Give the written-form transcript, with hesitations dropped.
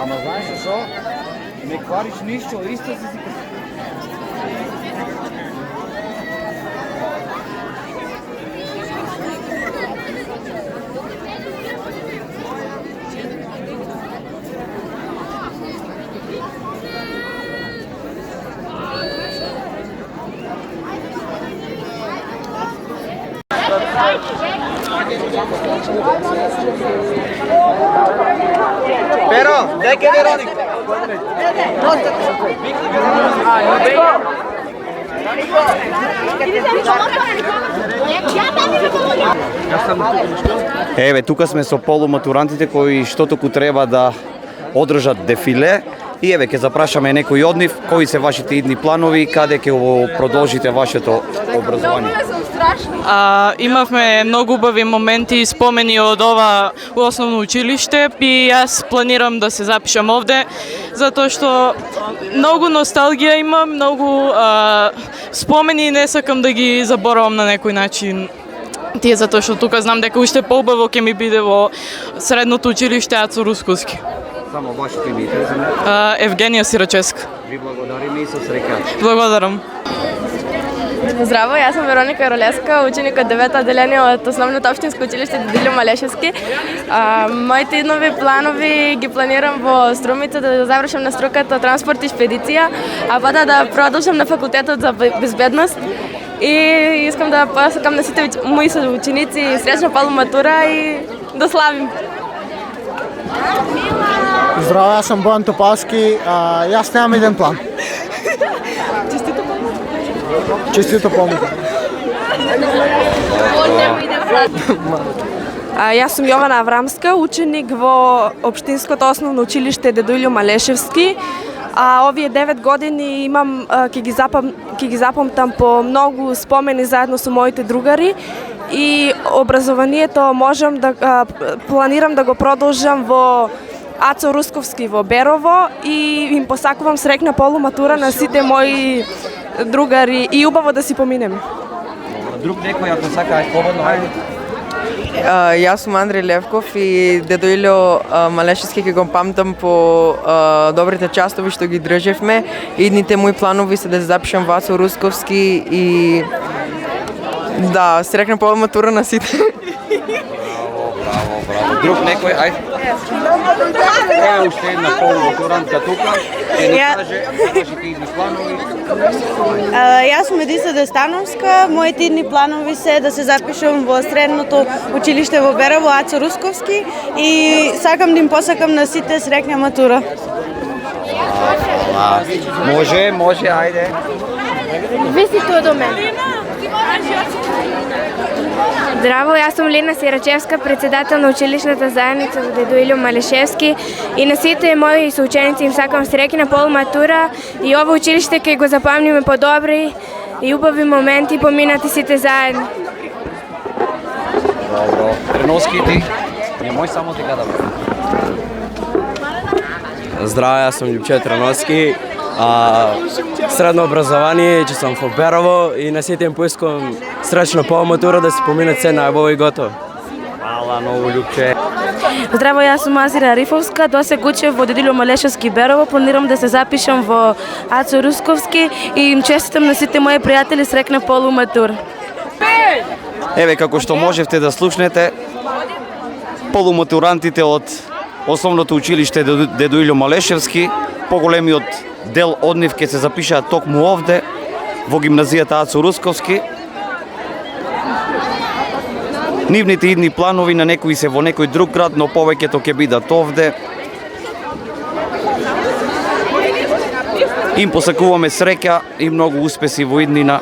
Ама знаеш што? Не квариш ништо, исто си. Pero, дай ке Вероник. Еве, тука сме со полуматурантите кои што току треба да одржат дефиле. И еве, ќе запрашаме некои од нив, кои се вашите идни планови и каде ќе го продолжите вашето образование? Имавме многу убави моменти и спомени од ова основно училиште и јас планирам да се запишам овде, затоа што многу носталгија имам, многу спомени и не сакам да ги заборавам на некој начин. Тие затоа што тука знам дека уште поубаво ќе ми биде во средното училиште Ацо Русковски. Само вашето име и презиме. Евгенија Сирачевска. Ви благодариме и со среќа. Благодарам. Здраво, јас сум Вероника Ролеска, ученик од 9-то одделение од Основното општинско училиште Дедилјо Малешевски. Моите иднови планови ги планирам во Струмица да завршам на струката транспорт и шпедиција, а потоа да продолжам на факултетот за безбедност. И искам да посакам на сите мои соученици среќна полуматура и да славим. Здраво, јас сум Бојан Топалски, јас немам еден план. Честито помнite. Јас сум Јована Аврамска, ученик во Општинското основно училиште Дедоилјо Малешевски. Овие 9 години имам ќе ги запамтам по многу спомени заедно со моите другари и образованието можам да планирам да го продолжам во Ацо Русковски во Берово и им посакувам среќна полуматура на сите мои другари и убаво да си поминеме. Друг некој ако сака слободно, ајде. Јас сум Андреј Левков и Дедоилјо Малешевски ќе го памтам по добрите частови што ги држевме. Идните мои планови се да се запишам во Ацо Русковски и да, среќна полуматура на сите. Браво. Друг некој, ајде. Еве уште една полуматурантка тука. Ќе ни каже вашите идни планови. Јас сум Едиса Дестановска. Моите идни планови се да се запишам во средното училиште во Берово, Ацо Русковски и сакам да им посакам на сите среќна матура. Може, ајде. Виси тоа до мене. Здраво, јас сум Лина Сирачевска, председател на училишната заедница во Дедоилјо Малешевски и на сите мои соученици им сакам среќна полуматура и ова училиште ќе го запомниме по добри и убави моменти поминати сите заедно. Добро. Треноски ти? Немој само така да бе. Здраво, јас сум Љупче Треноски. Средно образование, че сум во Берово и на сите им поискам среќна полуматура да се поминат се најубаво и готово. Ала, многу Љупче. Здраво, јас сум Азира Арифовска, досег учев во Дедоилјо Малешевски Берово, планирам да се запишам во Ацо Русковски и им честитам на сите мои пријатели среќна полуматура. Еве, како што можевте да слушнете, полуматурантите од Основното училиште Дедоилјо Малешевски, поголемиот дел од нив ќе се запишаат токму овде, во гимназијата Ацо Русковски. Нивните идни планови на некои се во некој друг град, но повеќето ќе бидат овде. Им посакуваме среќа и многу успеси во иднина.